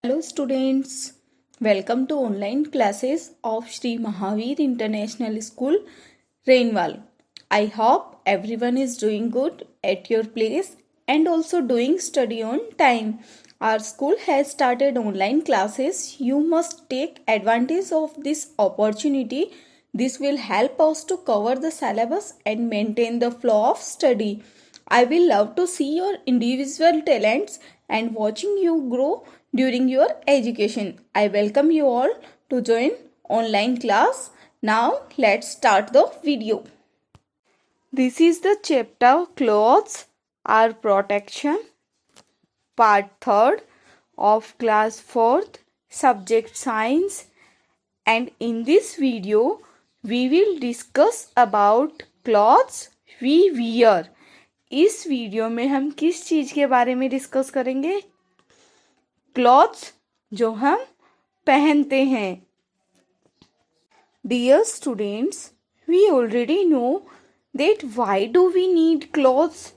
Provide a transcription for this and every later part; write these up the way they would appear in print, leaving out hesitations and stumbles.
Hello students, welcome to online classes of Sri Mahavir International School, Rainwal. I hope everyone is doing good at your place and also doing study on time. Our school has started online classes. You must take advantage of this opportunity. This will help us to cover the syllabus and maintain the flow of study. I will love to see your individual talents and watching you grow during your education. I welcome you all to join online class. Now let's start the video. This is the chapter Clothes are Protection, part 3rd of class 4th, subject science, and in this video we will discuss about clothes we wear. इस video में हम किस चीज़ के बारे में discuss करेंगे? Clothes जो हम पहनते हैं. Dear students, we already know that why do we need clothes?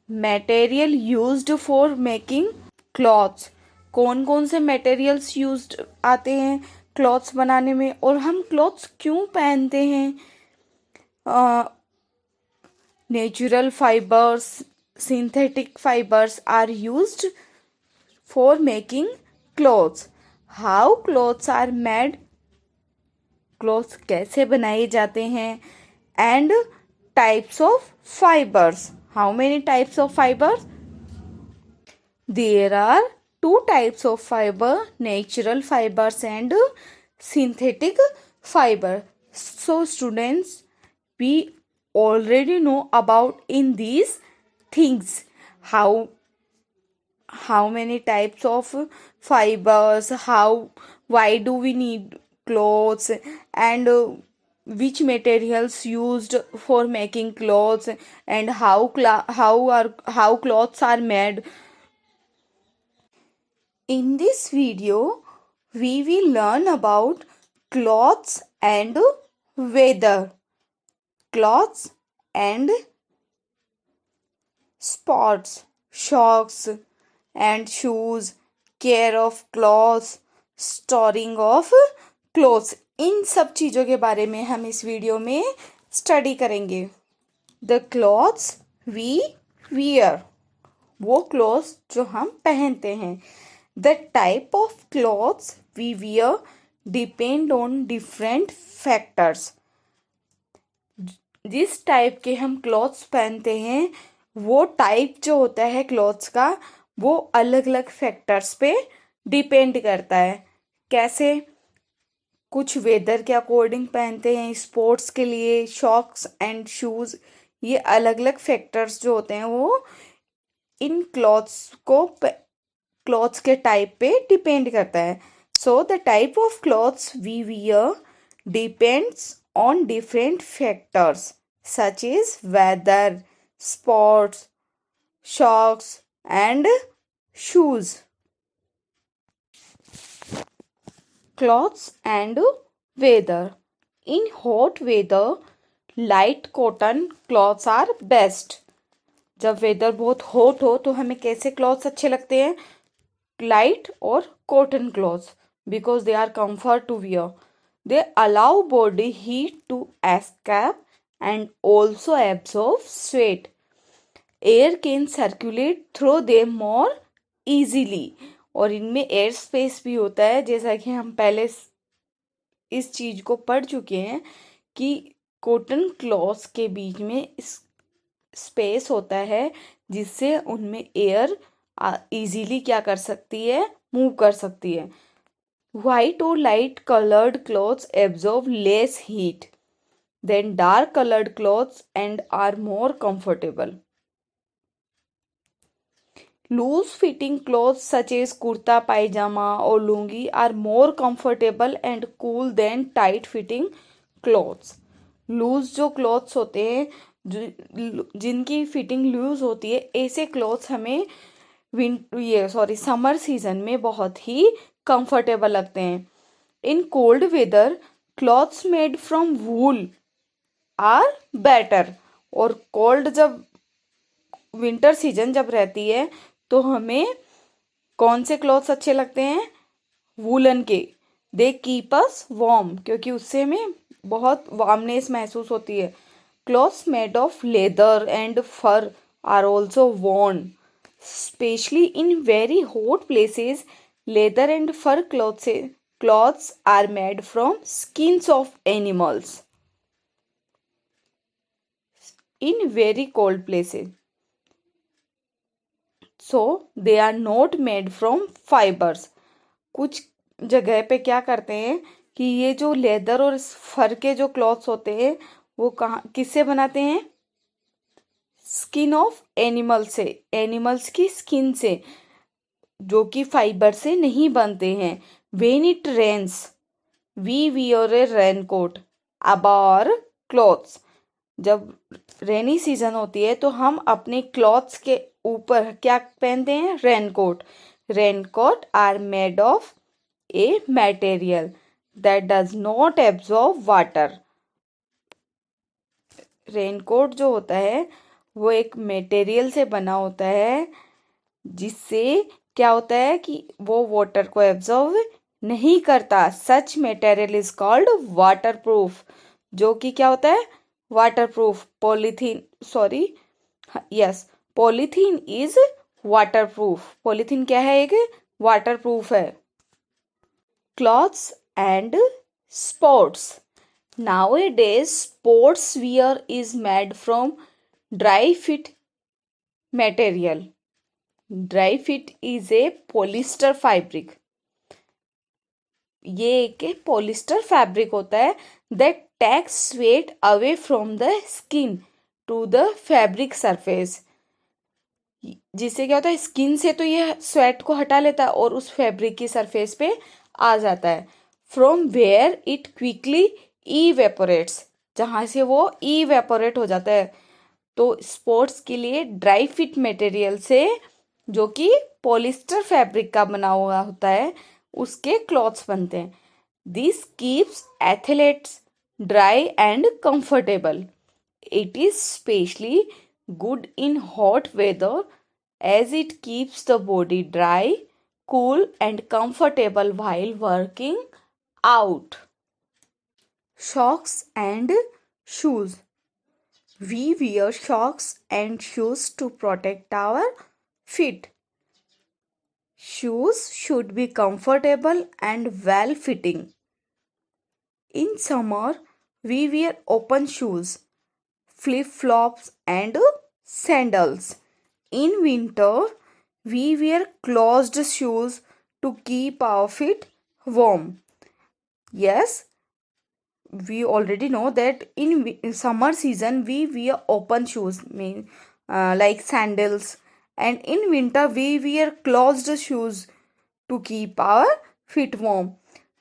Material used for making clothes. कौन कौन से मटेरियल्स यूज्ड आते हैं क्लॉथ्स बनाने में और हम क्लॉथ्स क्यों पहनते हैं? Natural fibers, synthetic fibers are used for making clothes. How clothes are made? Clothes कैसे बनाए जाते हैं? And types of fibers. How many types of fibers? There are 2 types of fiber, natural fibers and synthetic fiber. So students, we already know about in these things how many types of fibers, why do we need clothes, and which materials used for making clothes, and how clothes are made. In this video we will learn about clothes and weather. Clothes and sports, socks and shoes, care of clothes, storing of clothes. इन सब चीज़ों के बारे में हम इस video में study करेंगे. The clothes we wear, वो क्लॉथ्स जो हम पहनते हैं. The type of clothes we wear depend on different factors. जिस टाइप के हम क्लॉथ्स पहनते हैं वो टाइप जो होता है क्लॉथ्स का वो अलग अलग फैक्टर्स पे डिपेंड करता है. कैसे? कुछ वेदर के अकॉर्डिंग पहनते हैं, स्पोर्ट्स के लिए शॉक्स एंड शूज़. ये अलग अलग फैक्टर्स जो होते हैं वो इन क्लॉथ्स के टाइप पे डिपेंड करता है. So the type of clothes we wear depends on different factors such as weather, sports, socks and shoes. Clothes and weather. In hot weather, light cotton clothes are best. जब weather बहुत hot हो तो हमें कैसे clothes अच्छे लगते हैं? Light और cotton clothes, because they are comfort to wear. They allow body heat to escape and also absorb sweat. Air can circulate through them more easily. और इनमें एयर स्पेस भी होता है, जैसा कि हम पहले इस चीज़ को पढ़ चुके हैं कि कॉटन क्लॉथ्स के बीच में स्पेस होता है जिससे उनमें एयर इजीली क्या कर सकती है? मूव कर सकती है. White or light colored clothes absorb less heat than dark colored clothes and are more comfortable. Loose fitting clothes such as kurta pajama or lungi are more comfortable and cool than tight fitting clothes. Loose जो clothes होते हैं जिनकी fitting loose होती है, ऐसे clothes हमें summer season में बहुत ही कंफर्टेबल लगते हैं. In cold weather clothes made from wool are better. और कोल्ड जब विंटर सीजन जब रहती है तो हमें कौन से क्लॉथ्स अच्छे लगते हैं? वूलन के। दे कीप अस वार्म, क्योंकि उससे हमें बहुत वार्मनेस महसूस होती है। Clothes made of leather and fur are also worn, specially in very hot places. Leather and fur clothes are made from skins of animals in very cold places, so they are not made from fibers. कुछ जगह पे क्या करते हैं कि ये जो leather और फर के जो क्लॉथ्स होते हैं वो कहाँ किससे बनाते हैं? स्किन ऑफ एनिमल से, एनिमल्स की स्किन से, जो कि फाइबर से नहीं बनते हैं। When it rains we wear a raincoat about clothes, जब रेनी सीजन होती है तो हम अपने क्लॉथ्स के ऊपर क्या पहनते हैं? Raincoat. Raincoat are made of a material that does not absorb water. Raincoat जो होता है वो एक मटेरियल से बना होता है जिससे क्या होता है कि वो वाटर को एब्जॉर्ब नहीं करता। Such material is called waterproof, जो कि क्या होता है? Waterproof. Polythene, sorry, yes, polythene is waterproof. Polythene क्या है? एक वाटर प्रूफ है। Clothes and sports. Nowadays, sports wear is made from dry fit material. Dry fit is a polyester fabric. ये एक पॉलिस्टर फैब्रिक होता है that takes sweat away from the skin to the fabric surface. जिससे क्या होता है? Skin से तो ये स्वेट को हटा लेता है और उस फैब्रिक की सरफेस पे आ जाता है। From where it quickly evaporates, जहाँ से वो इवेपोरेट हो जाता है। तो स्पोर्ट्स के लिए ड्राई फिट मटेरियल से, जो कि पॉलिस्टर फैब्रिक का बना हुआ होता है, उसके क्लॉथ्स बनते हैं। This keeps athletes dry and comfortable. It is specially good in hot weather as it keeps the body dry, cool and comfortable while working out. Socks and shoes. We wear socks and shoes to protect our feet. Shoes should be comfortable and well fitting. In summer, we wear open shoes, flip-flops and sandals. In winter, we wear closed shoes to keep our feet warm. Yes, we already know that in summer season we wear open shoes, like sandals, and in winter we wear closed shoes to keep our feet warm.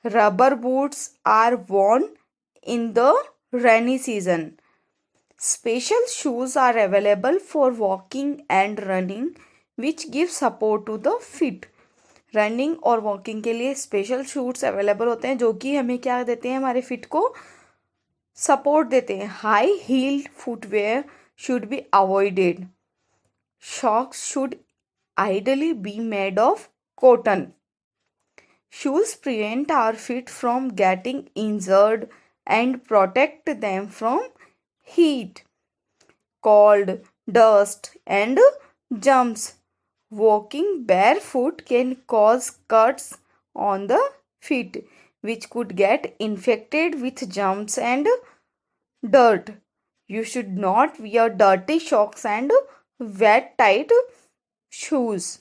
Rubber boots are worn in the rainy season. Special shoes are available for walking and running, which give support to the feet. Running और walking के लिए special shoes available होते हैं जो कि हमें क्या देते हैं? हमारे फिट को सपोर्ट देते हैं। High heeled footwear should be avoided. Socks should ideally be made of cotton. Shoes prevent our feet from getting injured and protect them from heat, cold, dust, and germs. Walking barefoot can cause cuts on the feet, which could get infected with germs and dirt. You should not wear dirty socks and wet, tight shoes.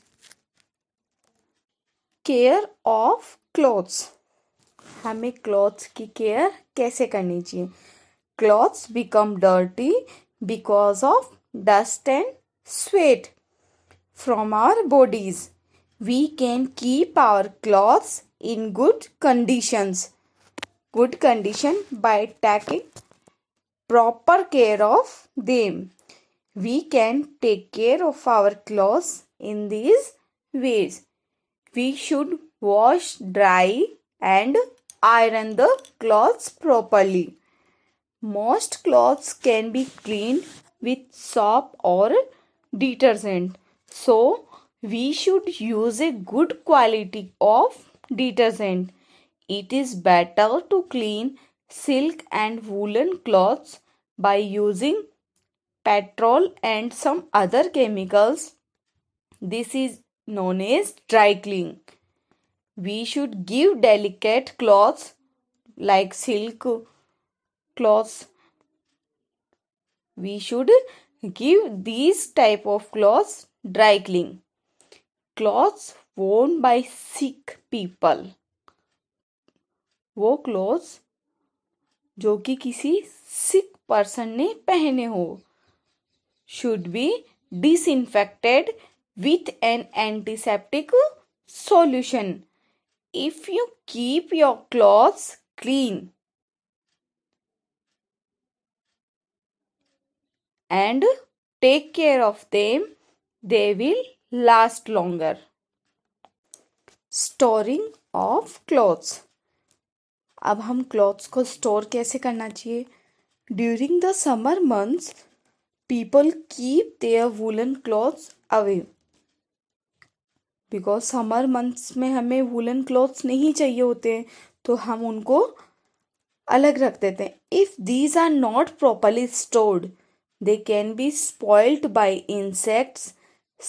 Care of clothes. हमें clothes की care कैसे करनी चाहिए? Clothes become dirty because of dust and sweat from our bodies. We can keep our clothes in good conditions. Good condition by taking proper care of them. We can take care of our clothes in these ways. We should wash, dry, and iron the clothes properly. Most clothes can be cleaned with soap or detergent. So, we should use a good quality of detergent. It is better to clean silk and woolen cloths by using petrol and some other chemicals. This is known as dry cleaning. We should give delicate cloths like silk cloths. We should give these type of cloths dry cleaning. Clothes worn by sick people. वो clothes जो कि किसी सिक person ने पहने हो should be disinfected with an antiseptic solution. If you keep your clothes clean and take care of them, they will last longer. Storing of clothes. अब हम clothes को स्टोर कैसे करना चाहिए? During the summer months people keep their woolen clothes away because summer months में हमें woollen clothes नहीं चाहिए होते हैं तो हम उनको अलग रख देते हैं. If these are not properly stored, they can be spoiled by insects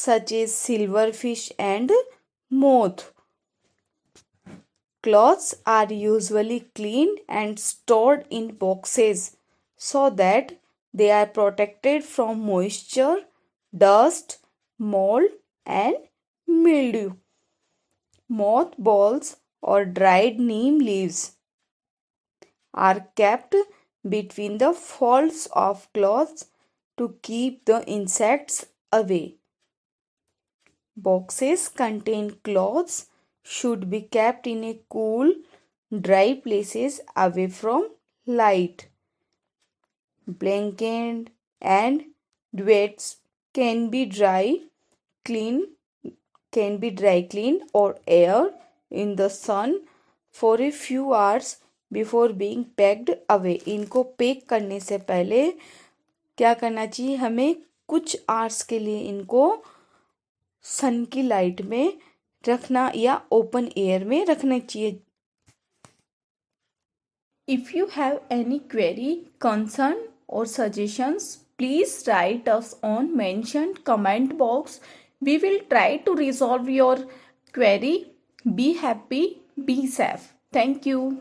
such as silverfish and moth. Clothes are usually cleaned and stored in boxes so that they are protected from moisture, dust, mold, and mildew. Mothballs or dried neem leaves are kept between the folds of clothes to keep the insects away. Boxes contain clothes should be kept in a cool, dry places away from light. Blanket and duvets can be dry cleaned or aired in the sun for a few hours before being packed away. इनको pack करने से पहले क्या करना चाहिए? हमें कुछ hours के लिए इनको सन की लाइट में रखना या ओपन एयर में रखना चाहिए. If you have any query, concern or suggestions, please write us on mentioned comment box. We will try to resolve your query. Be happy, be safe. Thank you.